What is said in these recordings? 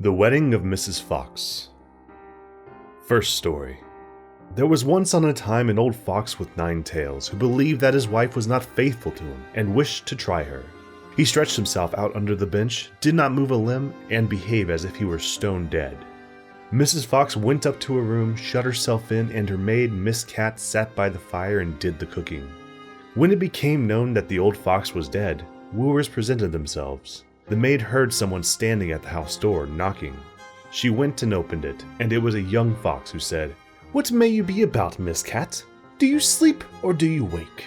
The Wedding of Mrs. Fox. First story. There was once on a time an old fox with 9 tails who believed that his wife was not faithful to him and wished to try her. He stretched himself out under the bench, did not move a limb, and behaved as if he were stone dead. Mrs. Fox went up to her room, shut herself in, and her maid, Miss Cat, sat by the fire and did the cooking. When it became known that the old fox was dead, wooers presented themselves. The maid heard someone standing at the house door, knocking. She went and opened it, and it was a young fox who said, "What may you be about, Miss Cat? Do you sleep or do you wake?"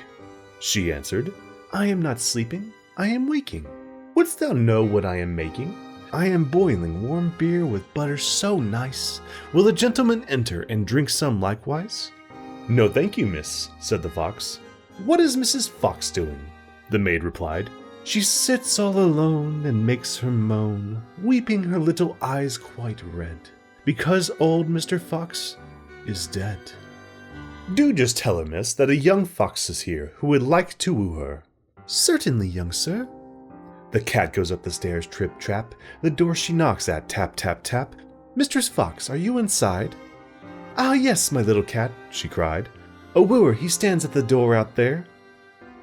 She answered, "I am not sleeping, I am waking. Wouldst thou know what I am making? I am boiling warm beer with butter so nice. Will a gentleman enter and drink some likewise?" "No thank you, miss," said the fox. "What is Mrs. Fox doing?" The maid replied, "She sits all alone and makes her moan, weeping her little eyes quite red, because old Mr. Fox is dead." "Do just tell her, miss, that a young fox is here who would like to woo her." "Certainly, young sir." The cat goes up the stairs, trip trap, the door she knocks at, tap tap tap. "Mistress Fox, are you inside?" "Ah yes, my little cat," she cried. "A wooer, he stands at the door out there."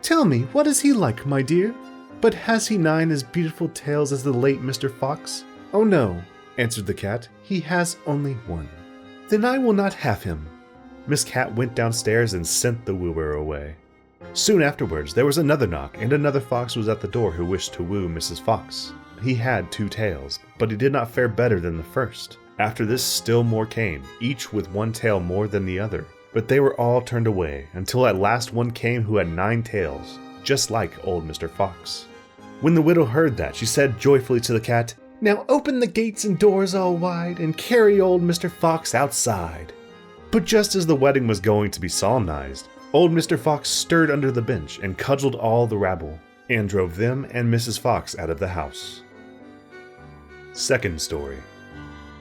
"Tell me, what is he like, my dear? But has he 9 as beautiful tails as the late Mr. Fox?" "Oh no," answered the cat, "he has only 1. "Then I will not have him." Miss Cat went downstairs and sent the wooer away. Soon afterwards there was another knock, and another fox was at the door who wished to woo Mrs. Fox. He had 2 tails, but he did not fare better than the first. After this still more came, each with 1 tail more than the other, but they were all turned away, until at last one came who had 9 tails, just like old Mr. Fox. When the widow heard that, she said joyfully to the cat, "Now open the gates and doors all wide, and carry old Mr. Fox outside." But just as the wedding was going to be solemnized, old Mr. Fox stirred under the bench and cudgeled all the rabble, and drove them and Mrs. Fox out of the house. Second story.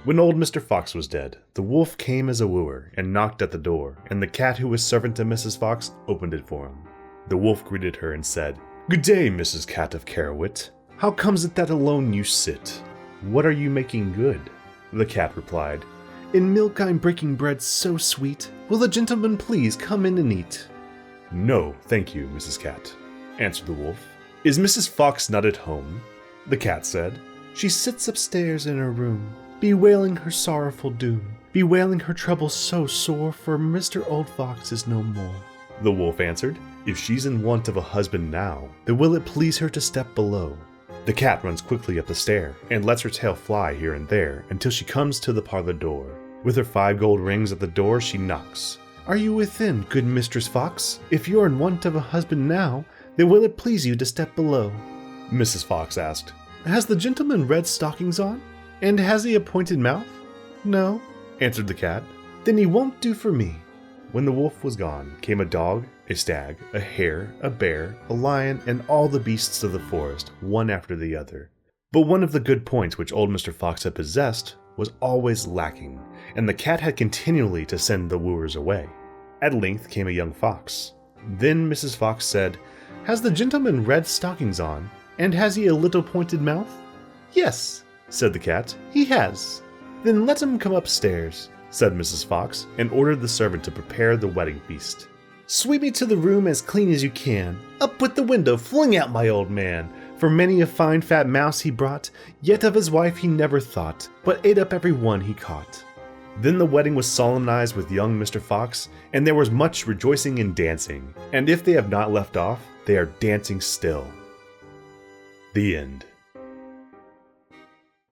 When old Mr. Fox was dead, the wolf came as a wooer and knocked at the door, and the cat who was servant to Mrs. Fox opened it for him. The wolf greeted her and said, "Good day, Mrs. Cat of Carrowit. How comes it that alone you sit? What are you making good?" The cat replied, "In milk I'm breaking bread so sweet. Will a gentleman please come in and eat?" "No, thank you, Mrs. Cat," answered the wolf. "Is Mrs. Fox not at home?" The cat said, "She sits upstairs in her room, bewailing her sorrowful doom, bewailing her trouble so sore, for Mr. Old Fox is no more." The wolf answered, "If she's in want of a husband now, then will it please her to step below?" The cat runs quickly up the stair, and lets her tail fly here and there, until she comes to the parlor door. With her 5 gold rings at the door, she knocks. "Are you within, good Mistress Fox? If you're in want of a husband now, then will it please you to step below?" Mrs. Fox asked, "Has the gentleman red stockings on? And has he a pointed mouth?" "No," answered the cat. "Then he won't do for me." When the wolf was gone, came a dog, a stag, a hare, a bear, a lion, and all the beasts of the forest, one after the other. But one of the good points which old Mr. Fox had possessed was always lacking, and the cat had continually to send the wooers away. At length came a young fox. Then Mrs. Fox said, "Has the gentleman red stockings on, and has he a little pointed mouth?" "Yes," said the cat, "he has." "Then let him come upstairs," said Mrs. Fox, and ordered the servant to prepare the wedding feast. "Sweep me to the room as clean as you can. Up with the window, fling out my old man. For many a fine fat mouse he brought, yet of his wife he never thought, but ate up every one he caught." Then the wedding was solemnized with young Mr. Fox, and there was much rejoicing and dancing, and if they have not left off, they are dancing still. The end.